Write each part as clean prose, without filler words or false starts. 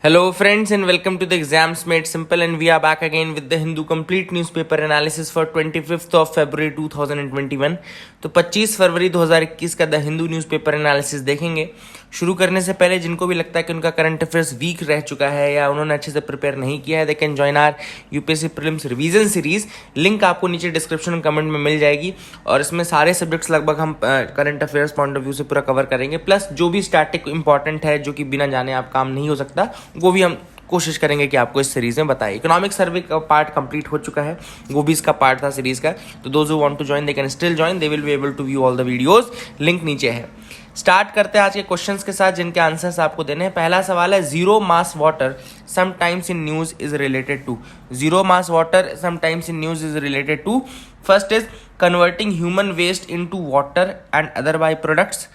Hello friends and welcome to the Exams Made Simple, and we are back again with the Hindu complete newspaper analysis for 25th of February 2021। तो 25 फरवरी 2021 का the Hindu newspaper analysis देखेंगे। शुरू करने से पहले जिनको भी लगता है कि उनका करंट अफेयर्स वीक रह चुका है या उन्होंने अच्छे से प्रिपेयर नहीं किया है, they can join our UPSC prelims revision series. Link आपको नीचे डिस्क्रिप्शन कमेंट में मिल जाएगी और इसमें सारे सब्जेक्ट्स लगभग हम current affairs point of view से पूरा कवर करेंगे, प्लस जो भी स्टैटिक इंपॉर्टेंट है जो कि बिना जाने आप काम नहीं हो सकता वो भी हम कोशिश करेंगे कि आपको इस सीरीज में बताएं। इकोनॉमिक सर्वे का पार्ट कंप्लीट हो चुका है, वो भी इसका पार्ट था सीरीज का। तो those who want to join they can still join, they will be able to view all the videos. Link नीचे है। स्टार्ट करते हैं आज के क्वेश्चंस के साथ जिनके आंसर्स आपको देने हैं। पहला सवाल है, zero mass water sometimes in news is related to. Zero mass water sometimes in news is related to. First is converting human waste into water and other by products.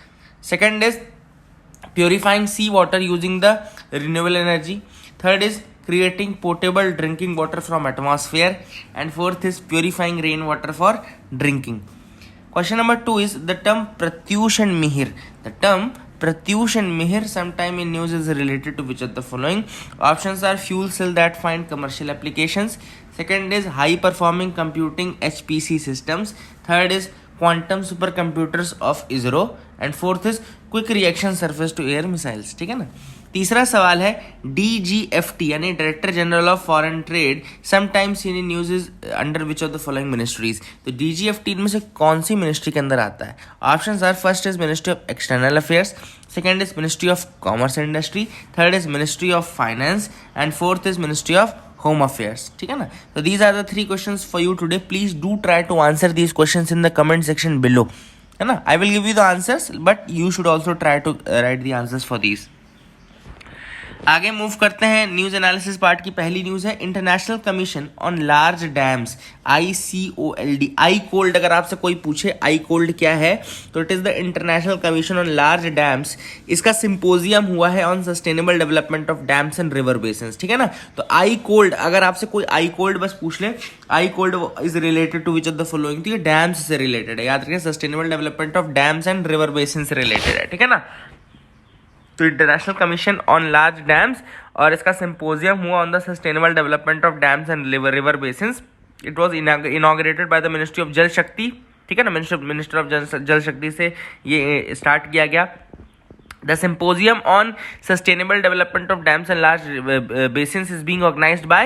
Second is purifying sea water using the renewable energy. Third is creating potable drinking water from atmosphere, and fourth is purifying rainwater for drinking. Question number 2 is the term pratyush and mihir. The term pratyush and mihir sometime in news is related to which of the following? Options are fuel cell that find commercial applications. Second is high performing computing HPC systems. Third is quantum super computers of ISRO, and fourth is quick reaction surface to air missiles. ठीक है ना। तीसरा सवाल है, DGFT यानी director general of foreign trade sometimes in news is under which of the following ministries. तो DGFT इनमें से कौन सी मिनिस्ट्री के अंदर आता है? Options are, first is ministry of external affairs, second is ministry of commerce and industry, third is ministry of finance, and fourth is ministry of home affairs. ठीक है ना। तो these are the 3 questions for you today. Please do try to answer these questions in the comment section below, है ना। I will give you the answers but you should also try to right the answers for these. आगे move करते हैं। News analysis part की पहली news है, international commission on large dams, ICOLD। I cold अगर आपसे कोई पूछे आई कोल्ड क्या है, तो it is the international commission on large dams. इसका सिंपोजियम हुआ है on sustainable development of dams and river basins. ठीक है ना। तो आई कोल्ड, अगर आपसे कोई आई कोल्ड बस पूछ ले, ICOLD is related to which of the following, तो ये डैम्स से रिलेटेड है। याद रखिए, sustainable development of dams and river basin से रिलेटेड है। ठीक है ना। तो international commission on large dams, और इसका सिंपोजियम हुआ on the sustainable development of dams and river basins. It was inaugurated by the ministry of Jal Shakti. ठीक है ना। मिनिस्टर ऑफ जल शक्ति से ये स्टार्ट किया गया। The symposium on sustainable development of dams and large basins is being organized by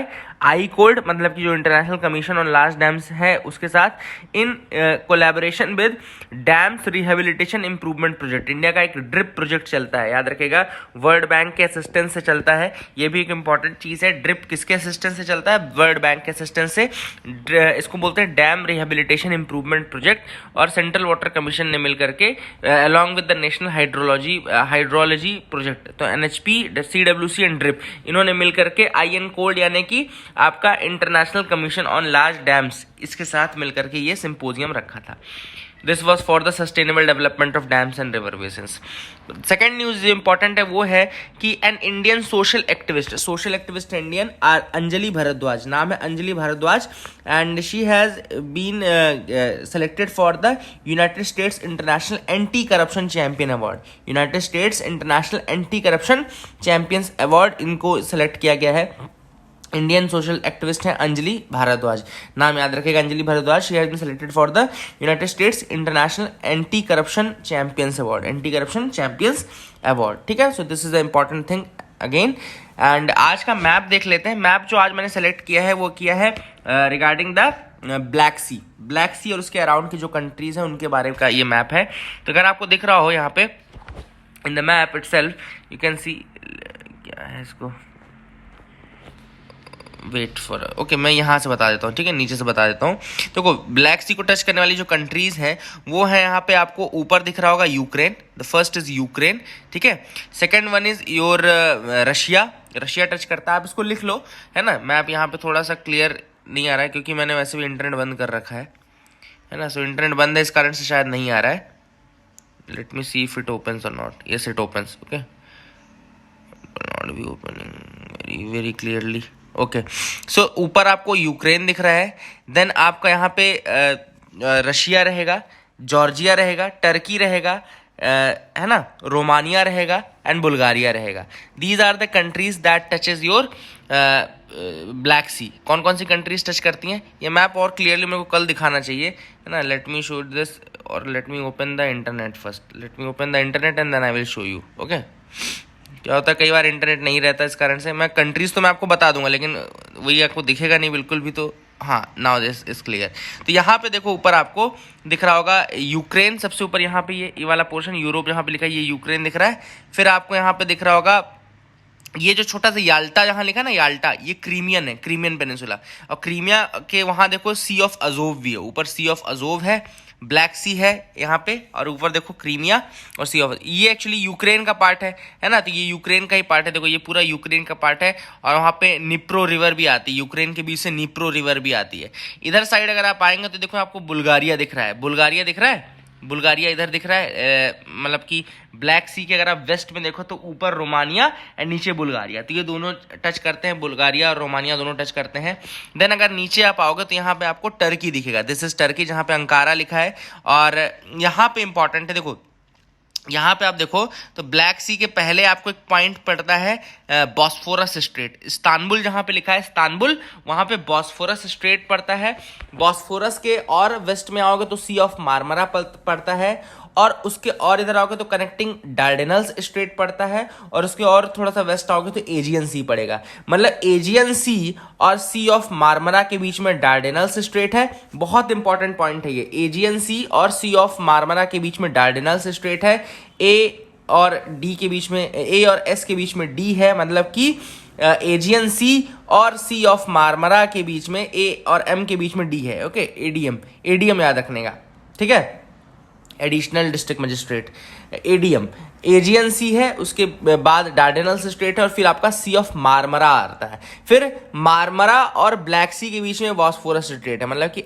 ICOLD, मतलब कि जो international commission on large dams है उसके साथ, in collaboration with dams rehabilitation improvement project. India का एक ड्रिप प्रोजेक्ट चलता है, याद रखेगा, वर्ल्ड बैंक के असिस्टेंस से चलता है। ये भी एक इंपॉर्टेंट चीज़ है। ड्रिप किसके असिस्टेंस से चलता है? वर्ल्ड बैंक के असिस्टेंस से। इसको बोलते हैं डैम रिहेबिलिटेशन इंप्रूवमेंट प्रोजेक्ट। और सेंट्रल वाटर कमीशन ने मिलकर के along with the national hydrology project, तो NHP, CWC एंड ड्रिप, इन्होंने मिलकर के ICOLD यानी कि आपका international commission on large dams, इसके साथ मिलकर के ये सिंपोजियम रखा था। This was for the sustainable development of dams and river basins. Second news जो इंपॉर्टेंट है वो है कि an Indian social activist Indian Anjali Bhardwaj, नाम है Anjali Bhardwaj, and she has been selected for the United States international anti corruption champion award. United States international anti corruption champions award, इनको select किया गया है। इंडियन सोशल एक्टिविस्ट है अंजलि भारद्वाज, नाम याद रखेगा, Anjali Bhardwaj. She has been selected for the United States international anti corruption champions award, anti corruption champions award. ठीक है। So this is the important thing again. And आज का मैप देख लेते हैं। मैप जो आज मैंने सेलेक्ट किया है वो किया है रिगार्डिंग द ब्लैक सी और उसके अराउंड की जो कंट्रीज हैं उनके बारे का ये मैप है। तो अगर आपको दिख रहा हो यहाँ पे in the map itself, you can see, क्या है इसको, वेट फॉर, ओके, मैं यहाँ से बता देता हूँ। ठीक है, नीचे से बता देता हूँ। तो ब्लैक सी को टच करने वाली जो कंट्रीज हैं वो है, यहाँ पे आपको ऊपर दिख रहा होगा Ukraine. The first is Ukraine. ठीक है। Second one is your Russia touch करता है। आप इसको लिख लो, है ना। मैप यहाँ पे थोड़ा सा क्लियर नहीं आ रहा है क्योंकि मैंने वैसे भी इंटरनेट बंद कर रखा है ना। सो इंटरनेट बंद है, इस कारण से शायद नहीं आ रहा है। Let me see if it opens or not. Yes, it opens. Okay, not be opening very clearly. Okay, so ऊपर आपको यूक्रेन दिख रहा है, देन आपका यहाँ पे रशिया रहेगा, जॉर्जिया रहेगा, टर्की रहेगा, है ना, रोमानिया रहेगा एंड बुल्गारिया रहेगा। These are the countries that touches your Black Sea. कौन कौन सी कंट्रीज टच करती हैं ये मैप और क्लियरली मेरे को कल दिखाना चाहिए, है ना। लेट मी शो दिस, और let me open the internet first, let me open the internet and then I will show you. Okay, क्या होता है कई बार इंटरनेट नहीं रहता, इस कारण से मैं कंट्रीज तो मैं आपको बता दूंगा लेकिन वही आपको दिखेगा नहीं बिल्कुल भी। तो हाँ, नाउ दिस इज क्लियर। तो यहाँ पे देखो ऊपर आपको दिख रहा होगा यूक्रेन सबसे ऊपर, यहाँ पे ये वाला पोर्शन यूरोप यहाँ पे लिखा है, ये यूक्रेन दिख रहा है। फिर आपको यहाँ पे दिख रहा होगा ये जो छोटा सा याल्टा जहाँ लिखा है ना, याल्टा, ये क्रीमियन है, क्रीमियन पेनिनसुला। और क्रीमिया के वहाँ देखो सी ऑफ अजोव भी है, ऊपर सी ऑफ अजोव है, ब्लैक सी है यहाँ पे, और ऊपर देखो क्रीमिया और सी ऑफ, ये एक्चुअली यूक्रेन का पार्ट है ना। तो ये यूक्रेन का ही पार्ट है, देखो ये पूरा यूक्रेन का पार्ट है। और वहाँ पे निप्रो रिवर भी आती है, यूक्रेन के बीच से निप्रो रिवर भी आती है। इधर साइड अगर आप आएंगे तो देखो आपको बुल्गारिया दिख रहा है, बुल्गारिया दिख रहा है, बुल्गारिया इधर दिख रहा है। मतलब कि ब्लैक सी के अगर आप वेस्ट में देखो तो ऊपर रोमानिया एंड नीचे बुल्गारिया, तो ये दोनों टच करते हैं, बुल्गारिया और रोमानिया दोनों टच करते हैं। देन अगर नीचे आप आओगे तो यहाँ पे आपको टर्की दिखेगा, दिस इज टर्की, जहाँ पे अंकारा लिखा है। और यहाँ पे इंपॉर्टेंट है, देखो यहाँ पे आप देखो तो ब्लैक सी के पहले आपको एक पॉइंट पड़ता है बॉस्फोरस स्ट्रेट, इस्तांबुल जहाँ पे लिखा है इस्तांबुल, वहाँ पे बॉस्फोरस स्ट्रेट पड़ता है। बॉस्फोरस के और वेस्ट में आओगे तो सी ऑफ मार्मरा पड़ता है, और उसके और इधर आओगे तो कनेक्टिंग डार्डेनल्स स्ट्रेट पड़ता है, और उसके और थोड़ा सा वेस्ट आओगे तो एजियन सी पड़ेगा। मतलब एजियन सी और सी ऑफ मार्मरा के बीच में डार्डेनल्स स्ट्रेट है, बहुत इंपॉर्टेंट पॉइंट है ये। एजियन सी और सी ऑफ मार्मरा के बीच में डार्डेनल्स स्ट्रेट है, ए और डी के बीच में, ए और एस के बीच में डी है, मतलब कि एजियन सी और सी ऑफ मार्मरा के बीच में ए और एम के बीच में डी है। ओके, एडीएम, एडीएम याद रखने का, ठीक है, additional district magistrate, ADM. Aegean Sea है, उसके बाद डार्डेनल्स स्ट्रेट है, और फिर आपका सी ऑफ मार्मरा आता है। फिर मार्मरा और ब्लैक सी के बीच में बॉस्फोरस स्ट्रेट है, मतलब कि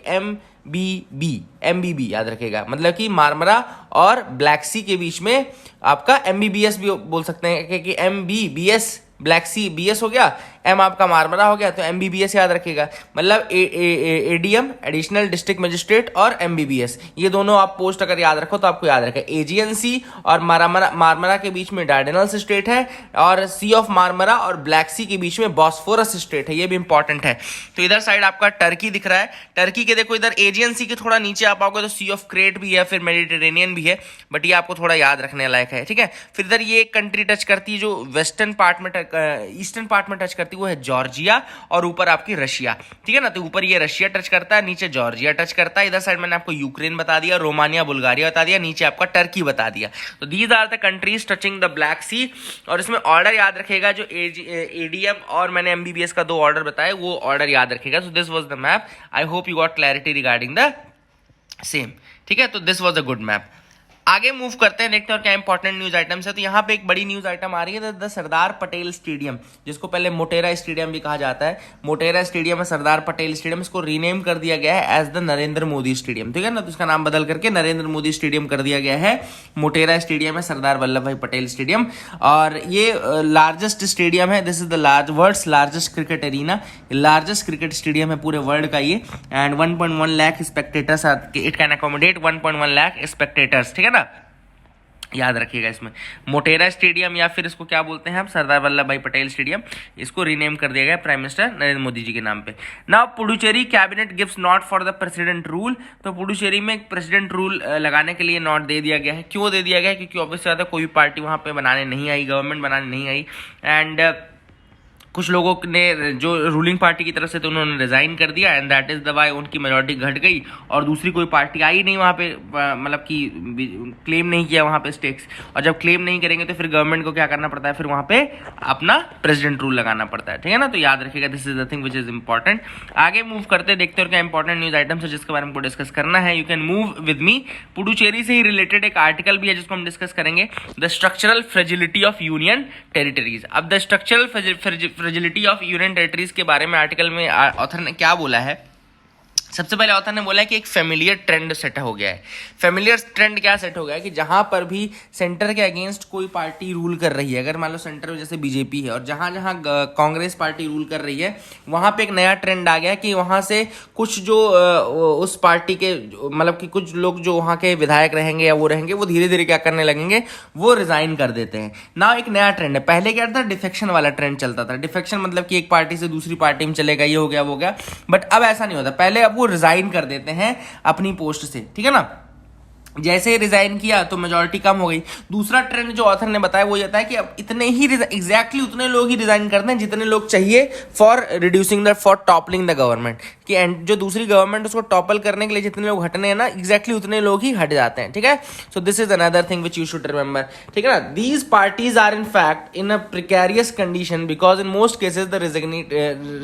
एमबीबी याद रखेगा, मतलब कि मार्मरा और ब्लैक सी के बीच में आपका एमबीबीएस भी बोल सकते हैं, कि एमबीबीएस, ब्लैक सी बीएस हो गया, एम आपका मार्मरा हो गया, तो एमबीबीएस याद रखेगा। मतलब एडीएम, एडिशनल डिस्ट्रिक्ट मजिस्ट्रेट, और एमबीबीएस, ये दोनों आप पोस्ट अगर याद रखो तो आपको याद रखेगा। एजियन सी और मार्मरा के बीच में डार्डेनल्स स्ट्रेट है, और सी ऑफ मार्मरा और ब्लैक सी के बीच में बॉस्फोरस स्ट्रेट है, ये भी इंपॉर्टेंट है। तो इधर साइड आपका टर्की दिख रहा है, टर्की के देखो इधर एजियन सी के थोड़ा नीचे आप आओगे तो सी ऑफ क्रेट भी है, फिर मेडिटेरेनियन भी है, बट ये आपको थोड़ा याद रखने लायक है, ठीक है। फिर इधर ये एक कंट्री टच करती है जो वेस्टर्न पार्ट में, ईस्टर्न पार्ट में टच करती है, वो है जॉर्जिया, और ऊपर आपकी रशिया, ठीक है ना। तो ऊपर ये रशिया टच करता है, नीचे जॉर्जिया टच करता है। इधर साइड मैंने आपको यूक्रेन बता दिया, रोमानिया बुल्गारिया बता दिया, नीचे आपका टर्की बता दिया। तो these are the countries touching the Black Sea. और इसमें ऑर्डर याद रखेगा, जो एडीएम और मैंने एमबीबीएस का 2 ऑर्डर बताया, वो ऑर्डर याद रखेगा। So this was the map, I hope you got clarity regarding the same, ठीक है। तो this was a good map. आगे मूव करते हैं, देखते हैं और क्या इंपॉर्टेंट न्यूज आइटम्स है। तो यहाँ पे एक बड़ी न्यूज आइटम आ रही है, द सरदार पटेल स्टेडियम, जिसको पहले मोटेरा स्टेडियम भी कहा जाता है। मोटेरा स्टेडियम है सरदार पटेल स्टेडियम, इसको रीनेम कर दिया गया है as the Narendra Modi stadium, ठीक है ना। तो इसका नाम बदल करके नरेंद्र मोदी स्टेडियम कर दिया गया है। मोटेरा स्टेडियम है सरदार वल्लभ भाई पटेल स्टेडियम, और ये लार्जेस्ट स्टेडियम है, this is the world's largest cricket arena, largest cricket stadium है पूरे वर्ल्ड का ये। And 1.1 lakh spectators, it can accommodate 1.1 lakh spectators, ठीक है ना, याद रखिएगा। इसमें मोटेरा स्टेडियम, या फिर इसको क्या बोलते हैं हम, सरदार वल्लभ भाई पटेल स्टेडियम, इसको रीनेम कर दिया गया प्राइम मिनिस्टर नरेंद्र मोदी जी के नाम पे। Now Puducherry cabinet gives not for the president rule, तो पुडुचेरी में एक प्रेसिडेंट रूल लगाने के लिए नॉट दे दिया गया है। क्यों दे दिया गया है, क्योंकि ऑब्वियसली ज़्यादा कोई पार्टी वहाँ पे बनाने नहीं आई, गवर्नमेंट बनाने नहीं आई, एंड कुछ लोगों ने जो रूलिंग पार्टी की तरफ से तो उन्होंने रिजाइन कर दिया, and that is the why उनकी मेजोरिटी घट गई, और दूसरी कोई पार्टी आई नहीं वहाँ पे, मतलब कि क्लेम नहीं किया वहाँ पे स्टेक्स। और जब क्लेम नहीं करेंगे तो फिर गवर्नमेंट को क्या करना पड़ता है, फिर वहाँ पे अपना प्रेसिडेंट रूल लगाना पड़ता है, ठीक है ना। तो याद रखिएगा, this is the thing which is important. आगे मूव करते देखते और क्या इंपॉर्टेंट न्यूज आइटम्स है जिसके बारे में डिस्कस करना है। You can move with me. Puducherry से ही रिलेटेड एक आर्टिकल भी है जिसको हम डिस्कस करेंगे, the structural fragility of union territories. अब the structural fragility of union territories के बारे में आर्टिकल में ऑथर ने क्या बोला है, सबसे पहले ऑथर ने बोला है कि एक फेमिलियर ट्रेंड सेट हो गया है। फेमिलियर ट्रेंड क्या सेट हो गया है कि जहां पर भी सेंटर के अगेंस्ट कोई पार्टी रूल कर रही है, अगर मान लो सेंटर में जैसे बीजेपी है और जहां जहां कांग्रेस पार्टी रूल कर रही है, वहां पे एक नया ट्रेंड आ गया कि वहां से कुछ जो उस पार्टी के मतलब कि कुछ लोग जो वहां के विधायक रहेंगे या वो रहेंगे, वो धीरे धीरे क्या करने लगेंगे, वो रिजाइन कर देते हैं ना। एक नया ट्रेंड है। पहले क्या था, डिफेक्शन वाला ट्रेंड चलता था। डिफेक्शन मतलब कि एक पार्टी से दूसरी पार्टी में चलेगा, ये हो गया वो गया। बट अब ऐसा नहीं होता। पहले अब वो रिजाइन कर देते हैं अपनी पोस्ट से, ठीक है ना। जैसे ही रिजाइन किया तो मेजोरिटी कम हो गई। दूसरा ट्रेंड जो ऑथर ने बताया वो ये था कि अब इतने ही एग्जैक्टली उतने लोग ही रिजाइन करते हैं जितने लोग चाहिए for reducing the for toppling the government, कि जो दूसरी गवर्नमेंट उसको टॉपल करने के लिए जितने लोग हटने हैं ना, एग्जैक्टली उतने लोग ही हट जाते हैं, ठीक है। So this is another thing which you should remember, ठीक है ना। These parties are in fact in a precarious condition because in most cases the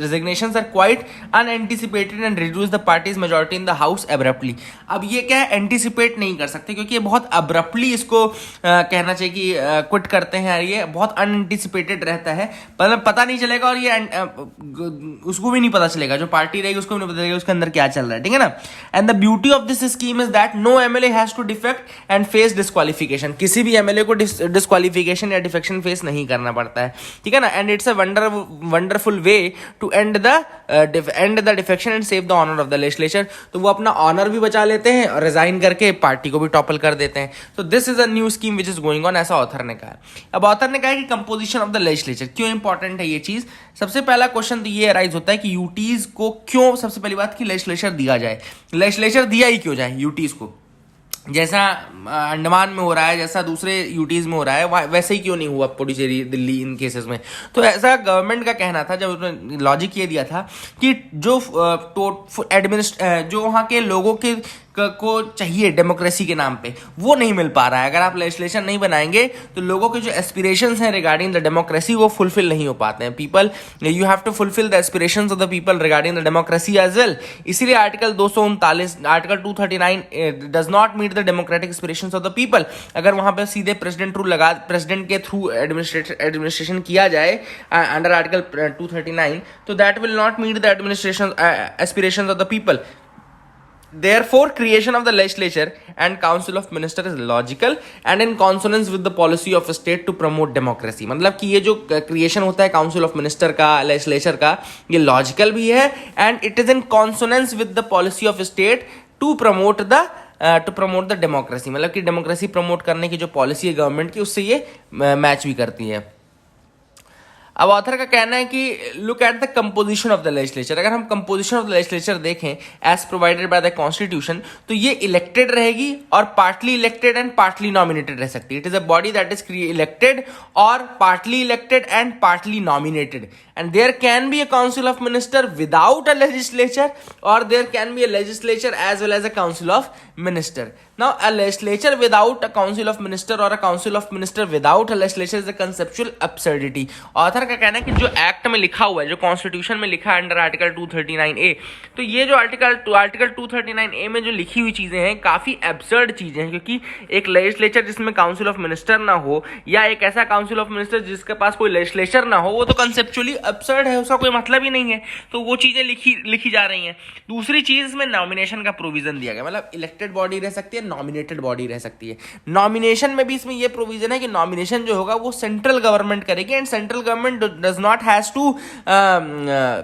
resignations are quite unanticipated and reduce the party's majority in the house abruptly। अब ये क्या है, anticipate नहीं कर सकते क्योंकि ये बहुत अब्रप्टली इसको कहना चाहिए कि क्विट करते हैं यार। ये बहुत अनएंटिसिपेटेड रहता है, मतलब पता नहीं चलेगा और ये उसको भी नहीं पता चलेगा, जो पार्टी रहेगी उसको भी नहीं पता चलेगा उसके अंदर क्या चल रहा है, ठीक है ना। And the beauty of this scheme is that no MLA has to defect and face disqualification. किसी भी एमएलए को डिस्क्वालिफिकेशन या डिफेक्शन फेस नहीं करना पड़ता है, ठीक है ना। And it's a wonderful way to end the defection and save the honour of the legislature. तो वो अपना ऑनर भी बचा लेते हैं और रिजाइन करके पार्टी को भी टॉपल कर देते हैं। तो this is a new scheme which is going on, ऐसा ऑथर ने कहा। अब ऑथर ने कहा कि कंपोजिशन ऑफ द लेजिस्लेचर क्यों इंपॉर्टेंट है ये चीज। सबसे पहला क्वेश्चन तो ये अराइज होता है कि यूटीज को क्यों, सबसे पहली बात कि लेजिस्लेचर दिया जाए। लेजिस्लेचर दिया ही क्यों जाए यूटीज को, जैसा अंडमान में हो रहा है, जैसा दूसरे यूटीज में हो रहा है, वैसे ही क्यों नहीं हुआ पुडुचेरी, दिल्ली, इन केसेस में। तो ऐसा गवर्नमेंट का कहना था, जब उसने लॉजिक ये दिया था कि जो जो वहाँ के लोगों के को चाहिए डेमोक्रेसी के नाम पे, वो नहीं मिल पा रहा है। अगर आप लेजिस्लेशन नहीं बनाएंगे तो लोगों के जो एस्पिरेशंस हैं रिगार्डिंग द डेमोक्रेसी वो फुलफिल नहीं हो पाते हैं। People, you have to fulfil the aspirations of the people regarding the democracy as well. इसीलिए article 239, article 239 does not meet the democratic aspirations of the people. अगर वहां पर सीधे प्रेसिडेंट रूल लगा, प्रेसिडेंट के थ्रू एडमिनिस्ट्रेशन किया जाए under article 239, तो that will not meet the administration aspirations of the people. Therefore, creation of the legislature and council of minister is logical and in consonance with the policy of a state to promote democracy। मतलब कि ये जो creation होता है council of minister का, legislature का, ये logical भी है and it is in consonance with the policy of state to promote the democracy. मतलब कि डेमोक्रेसी प्रमोट करने की जो पॉलिसी है गवर्नमेंट की, उससे ये मैच भी करती है। अब ऑथर का कहना है कि look at the composition of the legislature. अगर हम कंपोजिशन ऑफ द लेजिस्लेचर देखें as provided by the constitution, तो ये इलेक्टेड रहेगी और partly elected and partly nominated रह सकती है। It is a body that is elected or partly elected and partly nominated, and there can be a council of minister without a legislature or there can be a legislature as well as a council of minister. Now, a legislature without a council of minister or a council of minister without a legislature is a conceptual absurdity। Author का कहना है कि जो act में लिखा हुआ है, जो कॉन्स्टिट्यूशन में लिखा है अंडर आर्टिकल 239A, तो ये जो आर्टिकल 239A में जो लिखी हुई चीजें हैं काफी एब्सर्ड चीजें हैं, क्योंकि एक लेजिस्लेचर जिसमें काउंसिल ऑफ मिनिस्टर ना हो या एक ऐसा काउंसिल ऑफ मिनिस्टर जिसके पास कोई लेजिस्लेचर ना हो, वो तो कंसेप्चुअली एब्सर्ड है, उसका कोई मतलब ही नहीं है। तो वो चीजें लिखी जा रही हैं। दूसरी चीज, इसमें नॉमिनेशन का प्रोविजन दिया गया, मतलब इलेक्टेड बॉडी रह सकती है, नॉमिनेटेड बॉडी रह सकती है। नॉमिनेशन में भी इसमें यह प्रोविजन है कि नॉमिनेशन जो होगा वो सेंट्रल गवर्नमेंट करेगी and central government does not has to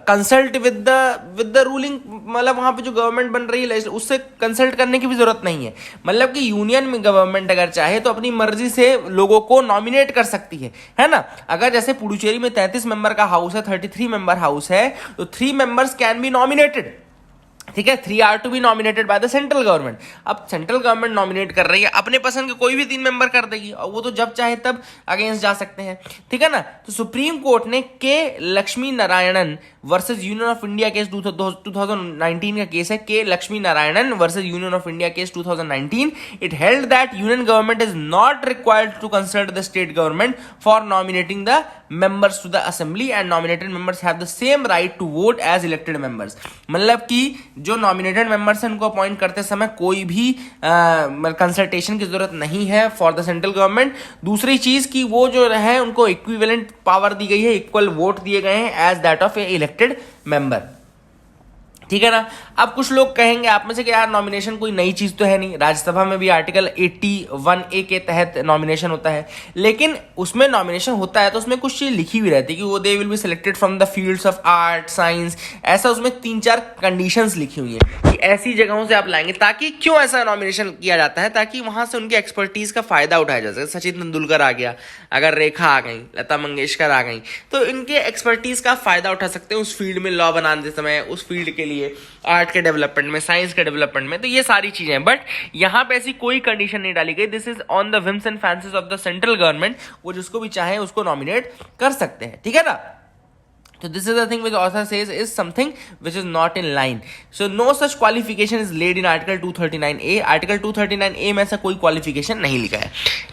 consult with the ruling. मतलब वहां पे जो गवर्नमेंट बन रही है उससे कंसल्ट करने की भी जरूरत नहीं है। मतलब कि यूनियन में गवर्नमेंट अगर चाहे तो अपनी मर्जी से लोगों को नॉमिनेट कर सकती है ना। अगर जैसे पुडुचेरी में 33 मेंबर का हाउस है, 33 मेंबर हाउस है, तो 3 मेंबर्स कैन बी नॉमिनेटेड, ठीक है। 3 are to be nominated by the central government. अब सेंट्रल गवर्नमेंट नॉमिनेट कर रही है, अपने पसंद के कोई भी 3 मेंबर कर देगी और वो तो जब चाहे तब अगेंस्ट जा सकते हैं, ठीक है ना। तो सुप्रीम कोर्ट ने K Lakshmi Narayanan versus union of India case 2019 का केस है, K Lakshmi Narayanan versus union of India case 2019। It held that union government is not required to consult the state government for nominating the members to the assembly and nominated members have the same right to vote as elected members। मतलब कि जो nominated members हैं उनको appoint करते समय कोई भी consultation की जरूरत नहीं है फॉर द सेंट्रल गवर्नमेंट। दूसरी चीज कि वो जो है उनको इक्विवेलेंट पावर दी गई है, इक्वल वोट दिए गए हैं as that of a elected member. ठीक है ना। अब कुछ लोग कहेंगे आप में से कि यार नॉमिनेशन कोई नई चीज तो है नहीं, राज्यसभा में भी आर्टिकल 81A के तहत नॉमिनेशन होता है, लेकिन उसमें नॉमिनेशन होता है तो उसमें कुछ चीज लिखी हुई रहती है कि वो दे will be selected from the fields of art science, ऐसा उसमें 3-4 कंडीशंस लिखी हुई है कि ऐसी जगहों से आप लाएंगे। ताकि क्यों ऐसा नॉमिनेशन किया जाता है, ताकि वहां से उनके एक्सपर्टीज का फायदा उठाया जा सके। सचिन तेंदुलकर आ गया, अगर रेखा आ गई, लता मंगेशकर आ गई, तो इनके एक्सपर्टीज का फायदा उठा सकते हैं उस फील्ड में लॉ बनाते समय, उस फील्ड के लिए, आर्ट के डेवलपमेंट में, साइंस के डेवलपमेंट में। तो ये सारी चीजें, बट यहां पे ऐसी कोई कंडीशन नहीं डाली गई। This is on the whims and fancies of the central government, वो जिसको भी चाहे उसको नॉमिनेट कर सकते हैं, ठीक है ना। So this is the thing which author says is something which is not in line. So no such qualification is laid in Article 239A. Article 239A में ऐसा कोई qualification नहीं लिखा है.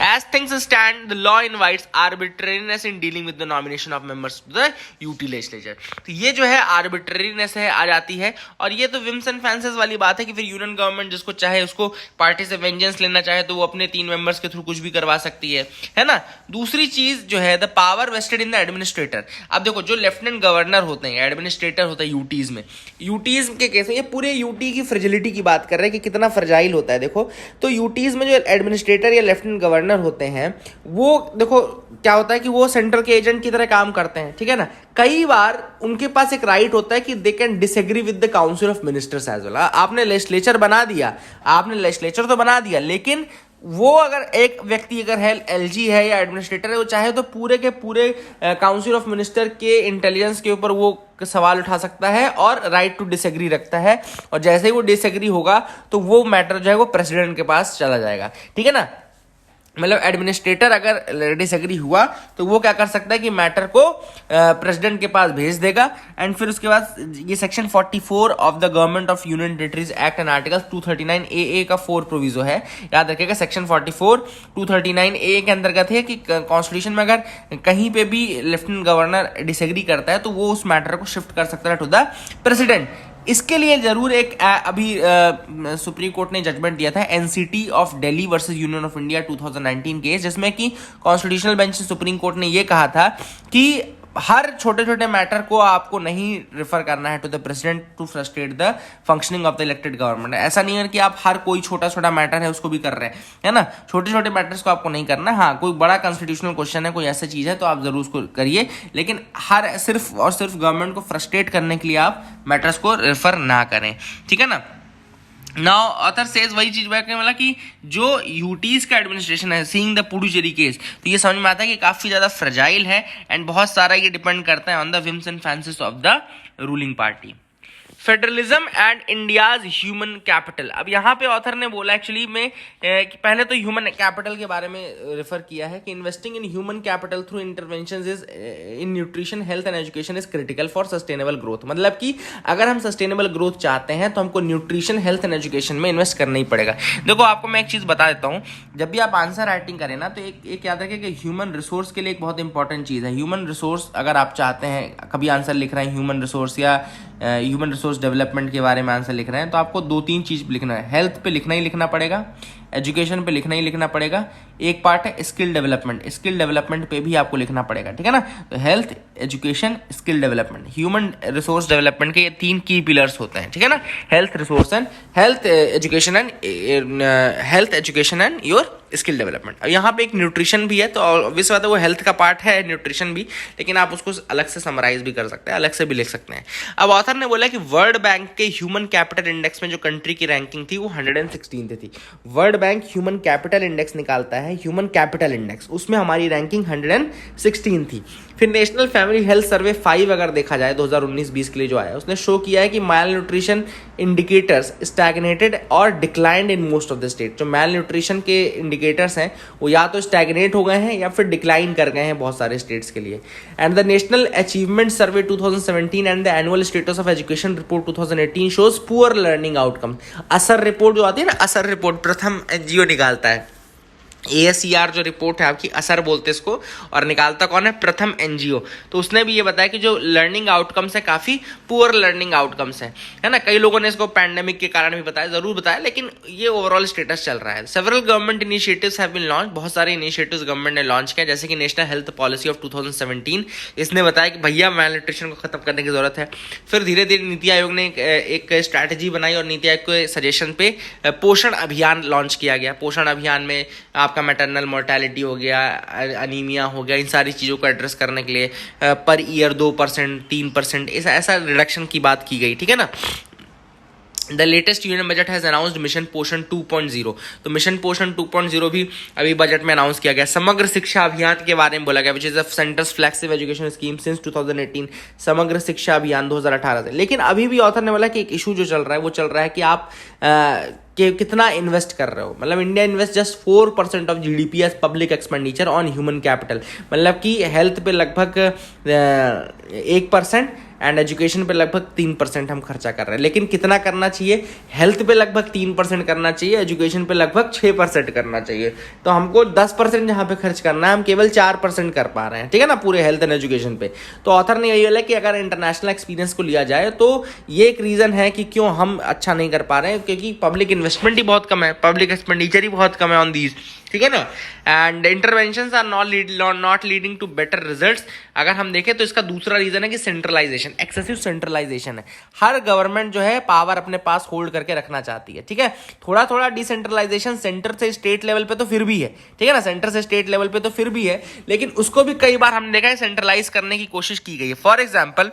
As things stand, the law invites arbitrariness in dealing with the nomination of members to the UT legislature. तो ये जो है arbitrariness है, आ जाती है, और ये तो whims and fancies वाली बात है कि फिर यूनियन गवर्नमेंट जिसको चाहे उसको पार्टी से वेंजेंस लेना चाहे तो वो अपने 3 मेंबर्स के थ्रू कुछ भी करवा सकती है ना। दूसरी चीज जो है the power vested in the administrator. अब देखो जो लेफ्टिनेंट गवर्नर होते हैं, एडमिनिस्ट्रेटर होता है यूटीज में, यूटीज के केस में ये पूरे यूटी की फ्रेजिलिटी की बात कर रहे हैं कि कितना फ्रेजाइल होता है। देखो तो यूटीज में जो एडमिनिस्ट्रेटर या लेफ्टिनेंट गवर्नर होते हैं वो देखो क्या होता है कि वो सेंट्रल के एजेंट की तरह काम करते हैं, ठीक है ना। कई बार उनके पास एक राइट होता है कि they can disagree with the council of ministers as well. आपने लेजिस्लेचर बना दिया, आपने लेजिस्लेचर तो बना दिया, लेकिन वो अगर एक व्यक्ति अगर है एलजी है या एडमिनिस्ट्रेटर है, वो चाहे तो पूरे के पूरे काउंसिल ऑफ मिनिस्टर के इंटेलिजेंस के ऊपर वो सवाल उठा सकता है और राइट टू डिसएग्री रखता है, और जैसे ही वो डिसएग्री होगा तो वो मैटर जो है वो प्रेसिडेंट के पास चला जाएगा, ठीक है ना। मतलब एडमिनिस्ट्रेटर अगर डिसएग्री हुआ तो वो क्या कर सकता है कि मैटर को प्रेसिडेंट के पास भेज देगा, एंड फिर उसके बाद ये section 44 of the government of union territories act and article 239AA का 4 प्रोविजो है, याद रखिएगा। सेक्शन 44 239A के अंतर्गत है कि कॉन्स्टिट्यूशन में अगर कहीं पे भी लेफ्टिनेंट गवर्नर डिसएग्री करता है तो वो उस मैटर को शिफ्ट कर सकता है टू द प्रेसिडेंट। इसके लिए जरूर एक अभी सुप्रीम कोर्ट ने जजमेंट दिया था NCT of Delhi versus union of India 2019 case, जिसमें कि कॉन्स्टिट्यूशनल बेंच सुप्रीम कोर्ट ने ये कहा था कि हर छोटे छोटे मैटर को आपको नहीं रिफर करना है to the president to frustrate the functioning of the elected government. ऐसा नहीं है कि आप हर कोई छोटा छोटा मैटर है उसको भी कर रहे हैं, है ना। छोटे छोटे मैटर्स को आपको नहीं करना। हाँ, कोई बड़ा कॉन्स्टिट्यूशनल क्वेश्चन है, कोई ऐसा चीज है तो आप जरूर उसको करिए, लेकिन हर सिर्फ और सिर्फ गवर्नमेंट को फ्रस्ट्रेट करने के लिए आप मैटर्स को रेफर ना करें, ठीक है ना। नाउ ऑथर सेज वही चीज मतलब कि जो यूटीज का एडमिनिस्ट्रेशन है, सीइंग द पुडुचेरी केस, तो ये समझ में आता है कि काफी ज्यादा फ्रेजाइल है एंड बहुत सारा ये डिपेंड करता है on the whims and fancies of the ruling party. Federalism and India's human capital. अब यहाँ पे ऑथर ने बोला एक्चुअली में कि पहले तो ह्यूमन कैपिटल के बारे में रेफर किया है कि investing in human capital through interventions is in nutrition health and education is critical for sustainable growth. मतलब कि अगर हम सस्टेनेबल ग्रोथ चाहते हैं तो हमको न्यूट्रिशन हेल्थ एंड एजुकेशन में इन्वेस्ट करना ही पड़ेगा। देखो आपको मैं एक चीज बता देता हूँ, जब भी आप आंसर राइटिंग करें ना तो एक याद रखें कि ह्यूमन रिसोर्स के लिए एक बहुत इंपॉर्टेंट चीज है। ह्यूमन रिसोर्स अगर आप चाहते हैं, कभी आंसर लिख रहे हैं ह्यूमन रिसोर्स या ह्यूमन रिसोर्स डेवलपमेंट के बारे में आंसर लिख रहे हैं, तो आपको 2-3 चीज लिखना है। हेल्थ पे लिखना ही लिखना पड़ेगा, एजुकेशन पे लिखना ही लिखना पड़ेगा, एक पार्ट है स्किल डेवलपमेंट, स्किल डेवलपमेंट पे भी आपको लिखना पड़ेगा, ठीक है ना। तो health, education, skill development, human resource development के ये 3 की पिलर्स होते हैं, ठीक है ना। Health resource and health education and your skill development. अब यहाँ पे एक न्यूट्रिशन भी है, तो ऑब्वियस बात है वो हेल्थ का पार्ट है, न्यूट्रिशन भी, लेकिन आप उसको अलग से समराइज भी कर सकते हैं, अलग से भी लिख सकते हैं। अब ऑथर ने बोला कि वर्ल्ड बैंक के ह्यूमन कैपिटल इंडेक्स में जो कंट्री की रैंकिंग थी वो 116 थी। World bank human capital index निकालता है, ह्यूमन कैपिटल इंडेक्स, उसमें हमारी रैंकिंग 116 थी। फिर नेशनल फैमिली हेल्थ सर्वे 5 अगर देखा जाए 2019-20 के लिए जो आया, उसने शो किया है कि माल न्यूट्रिशन इंडिकेटर्स स्टैग्नेटेड और declined in most of the state. जो माल न्यूट्रिशन के इंडिकेटर्स हैं वो या तो स्टैग्नेट हो गए हैं या फिर डिक्लाइन कर गए हैं बहुत सारे स्टेट्स के लिए। And the national achievement survey 2017 and the annual status of education report 2018 shows poor learning outcome. असर रिपोर्ट जो आती है ना, असर रिपोर्ट प्रथम एनजीओ निकालता है, ASER जो रिपोर्ट है आपकी, असर बोलते हैं इसको, और निकालता कौन है? प्रथम NGO। तो उसने भी ये बताया कि जो लर्निंग आउटकम्स है काफ़ी पुअर लर्निंग आउटकम्स है ना। कई लोगों ने इसको पैंडेमिक के कारण भी बताया, ज़रूर बताया, लेकिन ये ओवरऑल स्टेटस चल रहा है। Several government initiatives have been launch, बहुत सारे इनिशिएटिव्स गवर्नमेंट ने लॉन्च किया, जैसे कि नेशनल हेल्थ पॉलिसी ऑफ 2017, इसने बताया कि भैया मैल न्यूट्रिशन को खत्म करने की जरूरत है। फिर धीरे धीरे नीति आयोग ने एक स्ट्रैटेजी बनाई और नीति आयोग के सजेशन पे पोषण अभियान लॉन्च किया गया। पोषण अभियान में आपका मैटरनल मोर्टेलिटी हो गया, अनीमिया हो गया, इन सारी चीज़ों को एड्रेस करने के लिए पर ईयर 2%, 3% ऐसा रिडक्शन की बात की गई, ठीक है ना। The latest union budget has announced mission पोषण 2.0, तो मिशन पोषण 2.0 भी अभी बजट में अनाउंस किया गया। समग्र शिक्षा अभियान के बारे में बोला गया, विच is the centres flagship education scheme since 2018, समग्र शिक्षा अभियान 2018 से। लेकिन अभी भी ऑथर ने बोला कि एक इशू जो चल रहा है वो चल रहा है कि आप कि कितना इन्वेस्ट कर रहे हो। मतलब India invest just 4% of GDP as public expenditure on human capital, मतलब कि हेल्थ पे लगभग 1% एंड एजुकेशन पे लगभग 3% हम खर्चा कर रहे हैं। लेकिन कितना करना चाहिए? हेल्थ पे लगभग 3% करना चाहिए, एजुकेशन पे लगभग 6% करना चाहिए। तो हमको 10% जहाँ पे खर्च करना है, हम केवल 4% कर पा रहे हैं, ठीक है ना, पूरे हेल्थ एंड एजुकेशन पे। तो ऑथर ने यही बोला कि अगर इंटरनेशनल एक्सपीरियंस को लिया जाए तो ये एक रीज़न है कि क्यों हम अच्छा नहीं कर पा रहे हैं, क्योंकि पब्लिक इन्वेस्टमेंट ही बहुत कम है, पब्लिक एक्सपेंडिचर ही बहुत कम है ऑन दीज, ठीक है ना। And interventions are not leading to better results. अगर हम देखें तो इसका दूसरा रीजन है कि सेंट्रलाइजेशन, एक्सेसिव सेंट्रलाइजेशन है। हर गवर्नमेंट जो है पावर अपने पास होल्ड करके रखना चाहती है, ठीक है। थोड़ा थोड़ा डिसेंट्रलाइजेशन सेंटर से स्टेट लेवल पे तो फिर भी है, ठीक है ना, सेंटर से स्टेट लेवल पे तो फिर भी है, लेकिन उसको भी कई बार हमने देखा है सेंट्रलाइज करने की कोशिश की गई है। फॉर एग्जाम्पल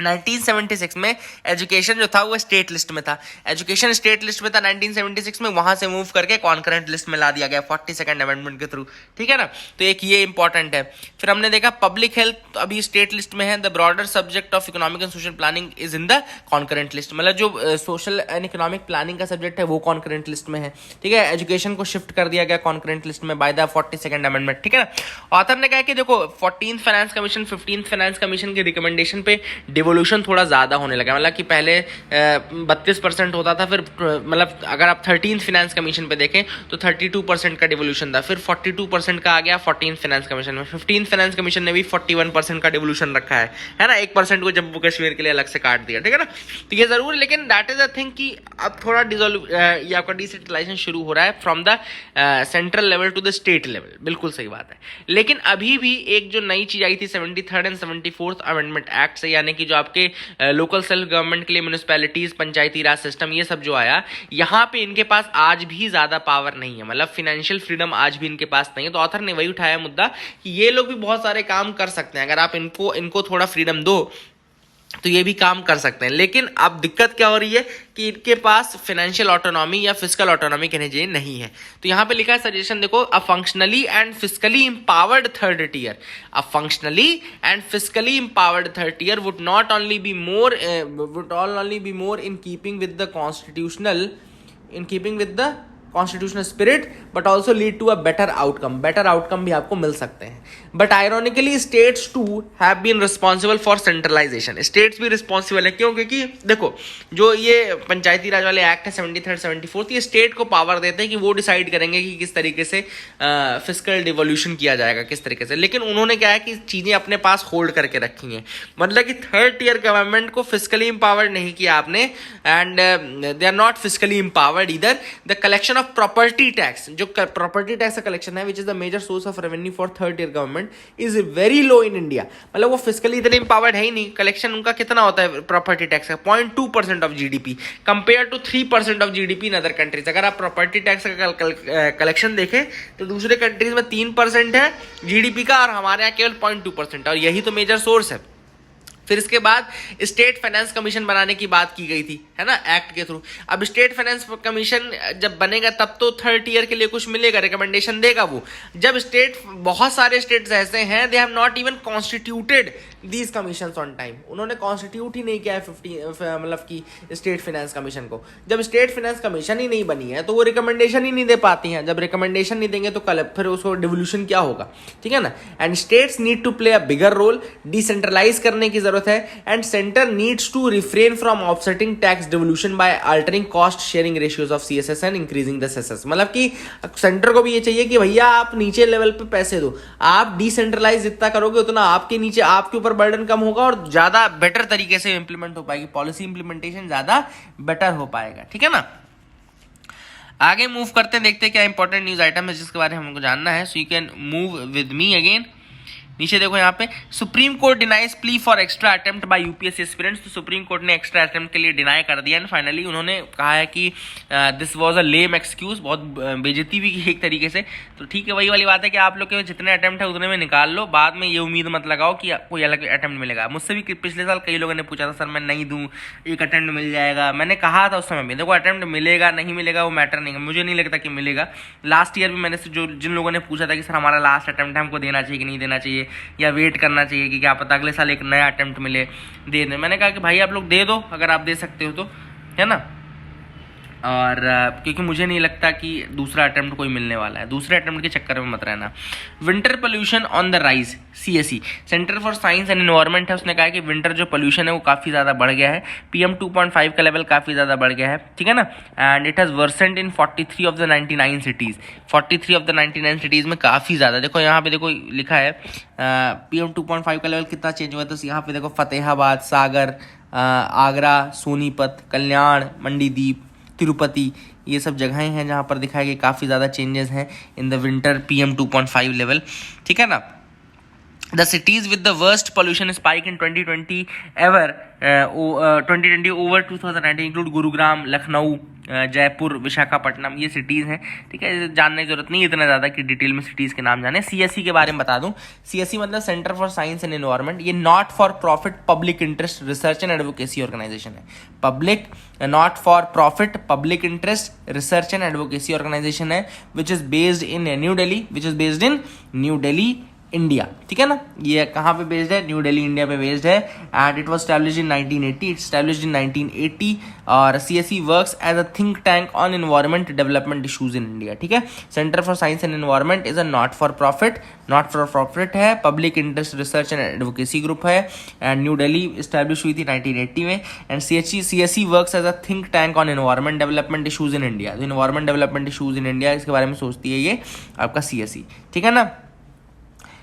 1976 में एजुकेशन जो था वो स्टेट लिस्ट में था, एजुकेशन स्टेट लिस्ट में था 1976 में, वहां से मूव करके कॉन्करेंट लिस्ट में ला दिया गया 42nd अमेंडमेंट के थ्रू, ठीक है ना। तो एक ये इंपॉर्टेंट है। फिर हमने देखा पब्लिक हेल्थ तो अभी स्टेट लिस्ट में है, the broader subject of economic and social planning is in the concurrent list, मतलब जो सोशल एंड इकोनॉमिक प्लानिंग का सब्जेक्ट है वो कॉन्करेंट लिस्ट में है, ठीक है। एजुकेशन को शिफ्ट कर दिया गया कॉन्करेंट लिस्ट में बाय द 42nd अमेंडमेंट, ठीक है ना। ऑथर ने कहा कि देखो 14th finance commission 15th finance commission के रिकमेंडेशन पे डिवोल्यूशन थोड़ा ज़्यादा होने लगा, मतलब कि पहले 32% होता था, फिर मतलब अगर आप 13th फाइनेंस कमीशन पे देखें तो 32% का डिवोल्यूशन था, फिर 42% का आ गया 14th फाइनेंस कमीशन में। 15th फाइनेंस कमीशन ने भी 41% का डिवोल्यूशन रखा है ना, 1% को जम्मू कश्मीर के लिए अलग से काट दिया, ठीक है ना। तो ये जरूर, लेकिन दैट इज अ थिंग कि अब थोड़ा ये आपका डिसेंट्रलाइजेशन शुरू हो रहा है from the central level to the state level, बिल्कुल सही बात है। लेकिन अभी भी एक जो नई चीज आई थी 73rd and 74th amendment act से, यानी कि जो आपके लोकल सेल्फ गवर्नमेंट के लिए म्यूनिसिपैलिटीज, पंचायती राज सिस्टम, ये सब जो आया, यहाँ पे इनके पास आज भी ज्यादा पावर नहीं है, मतलब फाइनेंशियल फ्रीडम आज भी इनके पास नहीं है। तो ऑथर ने वही उठाया मुद्दा कि ये लोग भी बहुत सारे काम कर सकते हैं, अगर आप इनको थोड़ा फ्रीडम दो तो ये भी काम कर सकते हैं। लेकिन अब दिक्कत क्या हो रही है कि इनके पास फाइनेंशियल ऑटोनॉमी या फिजिकल ऑटोनॉमी कहने चाहिए नहीं है। तो यहाँ पे लिखा है सजेशन देखो, a functionally and physically empowered third tier, a functionally and physically empowered third tier would not only be more in keeping with the constitutional spirit but also lead to a better outcome भी आपको मिल सकते हैं। But ironically states too have been responsible for centralisation, states भी responsible है। क्यों? क्योंकि देखो जो ये पंचायती राज वाले एक्ट है 73rd 74th, ये स्टेट को पावर देते हैं कि वो डिसाइड करेंगे कि किस तरीके से फिस्कल डिवोल्यूशन किया जाएगा, किस तरीके से। लेकिन उन्होंने क्या है कि चीजें अपने पास होल्ड करके रखी हैं, मतलब कि थर्ड टियर गवर्नमेंट को फिजिकली इंपावर्ड नहीं किया आपने, and they are not physically empowered इधर। The collection of property tax, जो प्रॉपर्टी टैक्स का कलेक्शन है which is the major source of revenue for third tier government, is very low in India, मतलब वो physically इतने empowered है ही नहीं। Collection उनका कितना होता है प्रॉपर्टी टैक्स का? 0.2% of GDP compare to 3% of GDP in other countries. अगर आप प्रॉपर्टी टैक्स का कलेक्शन देखें तो दूसरे कंट्रीज में 3% है GDP का, और हमारे यहाँ केवल 0.2%, और यही तो मेजर सोर्स है। फिर इसके बाद स्टेट फाइनेंस कमीशन बनाने की बात की गई थी, है ना, एक्ट के थ्रू। अब स्टेट फाइनेंस कमीशन जब बनेगा तब तो थर्ड टियर के लिए कुछ मिलेगा, रिकमेंडेशन देगा वो। जब बहुत सारे स्टेट्स ऐसे हैं they have not even constituted these commission on time. उन्होंने कॉन्स्टिट्यूट ही नहीं किया है 50 मतलब कि स्टेट फाइनेंस कमीशन को। जब स्टेट फाइनेंस कमीशन ही नहीं बनी है तो वो रिकमेंडेशन ही नहीं दे पाती हैं। जब रिकमेंडेशन नहीं देंगे तो कल फिर उसको डिवोल्यूशन क्या होगा, ठीक है ना। And states need to play a bigger role, decentralize करने की जरूरत है। And centre needs to refrain from offsetting tax devolution by altering cost sharing ratios of CSS and increasing the cesses. मतलब कि सेंटर को भी ये चाहिए कि भैया आप नीचे लेवल पे पैसे दो, आप डिसेंट्रलाइज जितना करोगे उतना आपके नीचे आपके ऊपर बर्डन कम होगा और ज्यादा बेटर तरीके से इंप्लीमेंट हो पाएगी, पॉलिसी इंप्लीमेंटेशन ज्यादा बेटर हो पाएगा, ठीक है ना। आगे मूव करते हैं, देखते हैं क्या इंपॉर्टेंट न्यूज आइटम है जिसके बारे में हमको जानना है। So you can move with me again. नीचे देखो यहाँ पे supreme court denies plea for extra attempt bye UPSC aspirants. तो सुप्रीम कोर्ट ने एक्स्ट्रा अटेम्प्ट के लिए डिनाई कर दिया एंड फाइनली उन्होंने कहा है कि this was a lame excuse, बहुत बेइज्जती भी की एक तरीके से। तो ठीक है, वही वाली बात है कि आप लोग के जितने अटेम्प्ट है उतने में निकाल लो, बाद में ये उम्मीद मत लगाओ कि कोई अलग अटेम्प्ट मिलेगा। मुझसे भी पिछले साल कई लोगों ने पूछा था सर मैं नहीं दूं, एक अटेम्प्ट मिल जाएगा। मैंने कहा था उस समय भी, देखो अटेम्प्ट मिलेगा नहीं मिलेगा वो मैटर नहीं है, मुझे नहीं लगता कि मिलेगा। लास्ट ईयर भी मैंने से जो जिन लोगों ने पूछा था कि सर हमारा लास्ट अटेम्प्ट है, हमको देना चाहिए कि नहीं देना चाहिए या वेट करना चाहिए कि क्या पता अगले साल एक नया अटेम्प्ट मिले, दे दें। मैंने कहा कि भाई आप लोग दे दो अगर आप दे सकते हो तो, है ना। और क्योंकि मुझे नहीं लगता कि दूसरा अटेम्प्ट कोई मिलने वाला है, दूसरे अटेम्प्ट के चक्कर में मत रहना। Winter pollution on the rise, CSE centre for Science and environment है, उसने कहा कि विंटर जो पोल्यूशन है वो काफ़ी ज़्यादा बढ़ गया है, PM 2.5 का लेवल काफ़ी ज़्यादा बढ़ गया है, ठीक है ना। And it has worsened in 43 of the 99 cities, 43 of the 99 cities में काफ़ी ज़्यादा। देखो यहाँ पे देखो लिखा है PM 2.5 का लेवल कितना चेंज हुआ है, तो यहाँ पे देखो फतेहाबाद, सागर, आगरा, सोनीपत, कल्याण, मंडीदीप, तिरुपति, ये सब जगहें हैं जहाँ पर दिखाया गया काफ़ी ज़्यादा चेंजेस हैं in the winter PM 2.5 level, ठीक है ना। The cities with the worst pollution spike in 2020 ever 2020 over 2019 include Gurugram, Lucknow, Jaipur, Visakhapatnam, ये सिटीज़ हैं, ठीक है। जानने की जरूरत नहीं इतना ज़्यादा कि डिटेल में सिटीज़ के नाम जाने। CSE के बारे में बता दूं, CSE मतलब Centre for Science and Environment, ये not for profit public interest research and advocacy organisation है। Public not for profit public interest research and advocacy organisation है which is based in New Delhi India, ठीक है ना। ये कहाँ पे बेस्ड है, न्यू दिल्ली इंडिया पे बेस्ड है। And it was established in 1980, it's established in 1980। और CSE works as a think tank on environment development issues in India, ठीक है। Centre for Science and Environment is a not for profit है, public interest research and advocacy group है। And New Delhi establish हुई थी 1980 में। And CSE works as a think tank on environment development issues in India. तो environment development issues in India इसके बारे में सोचती है ये आपका CSE, ठीक है ना।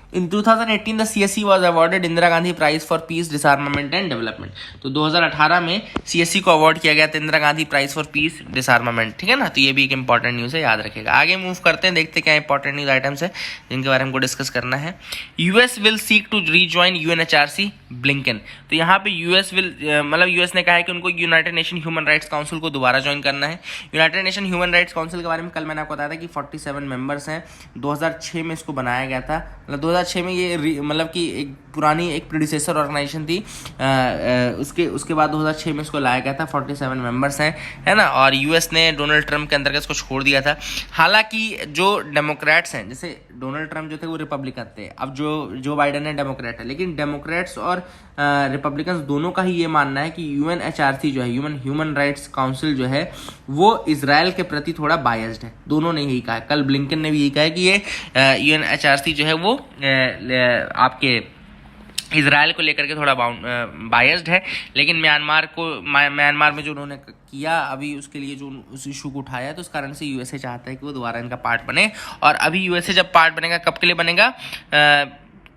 In 2018 the CSE was awarded Indira Gandhi prize for peace disarmament and development. तो 2018 में CSE को अवार्ड किया गया था Indira Gandhi prize for peace disarmament, ठीक है ना। तो ये भी एक इंपॉर्टेंट न्यूज़ है, याद रखिएगा। आगे मूव करते हैं, देखते क्या इंपॉर्टेंट न्यूज़ आइटम्स है जिनके बारे में हमको डिस्कस करना है। US will seek to rejoin UNHRC, Blinken. तो यहाँ पे US विल मतलब US ने कहा है कि उनको United nation human rights council को दोबारा ज्वाइन करना है। United nation human rights council के बारे में कल मैंने आपको बताया था कि 47 मेंबर्स हैं। 2006 में इसको बनाया गया था, मतलब 2006 में ये मतलब कि एक पुरानी एक प्रीडिसेसर ऑर्गेनाइजेशन थी, उसके बाद 2006 में इसको लाया गया था। 47 मेंबर्स हैं, है ना। और US ने डोनाल्ड ट्रंप के अंतर्गत इसको छोड़ दिया था। हालांकि जो डेमोक्रेट्स हैं, जैसे डोनाल्ड ट्रंप जो थे वो रिपब्लिकन थे, अब जो बाइडन है डेमोक्रेट है, लेकिन डेमोक्रेट्स और रिपब्लिकन्स दोनों का ही ये मानना है कि UNHRC जो है, ह्यूमन राइट्स काउंसिल जो है, वो इजराइल के प्रति थोड़ा बायस्ड है। दोनों ने यही कहा, कल ब्लिंकन ने भी यही कहा है कि ये UNHRC जो है वो आपके इजराइल को लेकर के थोड़ा बायस्ड है। लेकिन म्यांमार में जो उन्होंने किया अभी, उसके लिए जो उस इशू को उठाया है, तो उस कारण से USA चाहता है कि वो दोबारा इनका पार्ट बने। और अभी USA जब पार्ट बनेगा, कब के लिए बनेगा,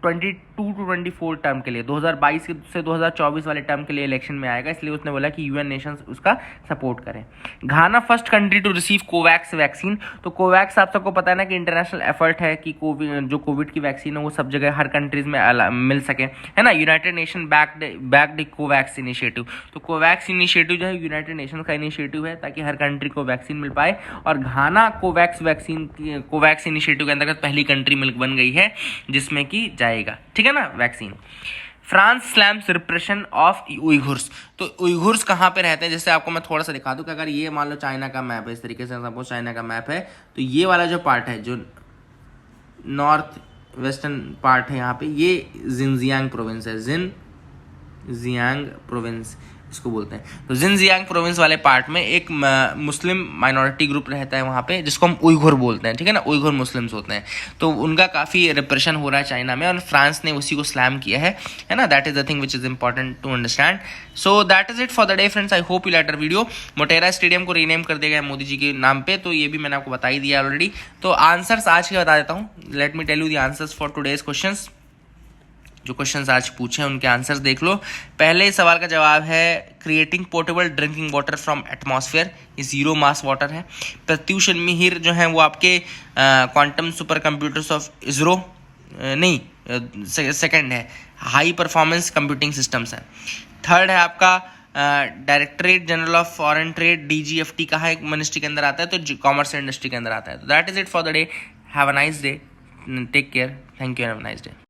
22 to 24 टर्म के लिए, 2022 से 2024 वाले टर्म के लिए इलेक्शन में आएगा। इसलिए उसने बोला कि UN नेशंस उसका सपोर्ट करें। Ghana first country to receive Covax vaccine. तो कोवैक्स आप सबको पता है ना कि इंटरनेशनल एफर्ट है कि कोविड की वैक्सीन है वो सब जगह हर कंट्रीज में मिल सके, है ना। United nation backed Covax initiative. तो कोवैक्स इनिशिएटिव जो है यूनाइटेड नेशन का इनिशिएटिव है ताकि हर कंट्री को वैक्सीन मिल पाए। और घाना कोवैक्स इनिशिएटिव के अंतर्गत पहली कंट्री बन गई है जिसमें की जाएगा, ठीक है ना, vaccine. France slams repression of Uighurs. तो उइघुर्स कहाँ पे रहते हैं, जैसे आपको मैं थोड़ा सा दिखा दूं कि अगर ये मान लो चाइना का मैप है, इस तरीके से सपोज चाइना का मैप है, तो ये वाला जो पार्ट है जो नॉर्थ वेस्टर्न पार्ट है यहाँ पे, ये जिनजियांग प्रोविंस है, जिनजियांग प्रोविंस इसको बोलते हैं। तो जिनजियांग प्रोविंस वाले पार्ट में एक मुस्लिम माइनॉरिटी ग्रुप रहता है वहाँ पे, जिसको हम उइघुर बोलते हैं, ठीक है ना, उइघुर मुस्लिम्स होते हैं। तो उनका काफ़ी रिप्रेशन हो रहा है चाइना में, और फ्रांस ने उसी को स्लैम किया है ना। That is the thing which is important to understand. So that is it for the day friends. I hope you like our video. Motera stadium को रीनेम कर दिया गया मोदी जी के नाम पे, तो ये भी मैंने आपको बता ही दिया ऑलरेडी। तो आंसर्स आज के बता देता हूँ। Let me tell you the answers for today's questions. जो क्वेश्चंस आज पूछे हैं उनके आंसर्स देख लो। पहले सवाल का जवाब है creating portable drinking water from atmosphere, ये जीरो मास वाटर है। प्रत्यूष मिहिर जो है वो आपके quantum super computers of ISRO नहीं सेकंड है, हाई परफॉर्मेंस कंप्यूटिंग सिस्टम्स है। थर्ड है आपका directorate general of foreign trade, DGFT का है, एक मिनिस्ट्री के अंदर आता है, तो कॉमर्स इंडस्ट्री के अंदर आता है। तो that is it for the day. Have a nice day, take care, thank you, have a nice day.